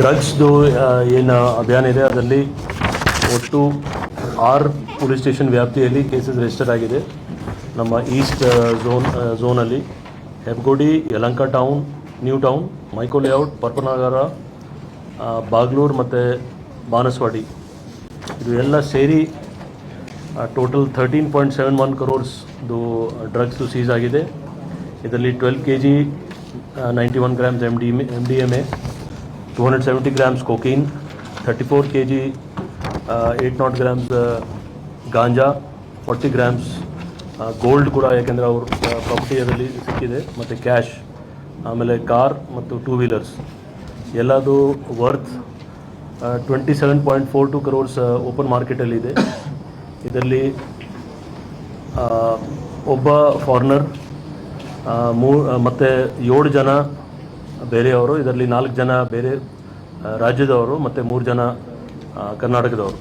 ಡ್ರಗ್ಸ್ದು ಏನು ಅಭಿಯಾನ ಇದೆ ಅದರಲ್ಲಿ ಒಟ್ಟು 6 ಪೊಲೀಸ್ ಸ್ಟೇಷನ್ ವ್ಯಾಪ್ತಿಯಲ್ಲಿ ಕೇಸಸ್ ರಿಜಿಸ್ಟರ್ ಆಗಿದೆ. ನಮ್ಮ ಈಸ್ಟ್ ಝೋನಲ್ಲಿ Hebbagodi, Yelahanka town, new town, Mico layout, ಪರ್ಪನಗರ, ಬಾಗ್ಲೂರು ಮತ್ತು ಬಾನಸವಾಡಿ ಇದು ಎಲ್ಲ ಸೇರಿ ಟೋಟಲ್ 13.71 crores ಡ್ರಗ್ಸು ಸೀಸ್ ಆಗಿದೆ. ಇದರಲ್ಲಿ 12 kg 91 grams MDMA, 270 grams cocaine, 34 kg 800 grams ಗಾಂಜಾ, 40 grams ಗೋಲ್ಡ್ ಕೂಡ, ಯಾಕೆಂದರೆ ಅವ್ರ ಪ್ರಾಪರ್ಟಿ ಅದರಲ್ಲಿ ಸಿಕ್ಕಿದೆ, ಮತ್ತು ಕ್ಯಾಶ್, ಆಮೇಲೆ ಕಾರ್ ಮತ್ತು 2 wheelers ಎಲ್ಲದು ವರ್ತ್ 27.42 crores ಓಪನ್ ಮಾರ್ಕೆಟಲ್ಲಿದೆ. ಇದರಲ್ಲಿ ಒಬ್ಬ ಫಾರಿನರ್ ಮತ್ತು 7 ಜನ ಬೇರೆಯವರು, ಇದರಲ್ಲಿ 4 ಜನ ಬೇರೆ ರಾಜ್ಯದವರು ಮತ್ತು 3 ಜನ ಕರ್ನಾಟಕದವರು.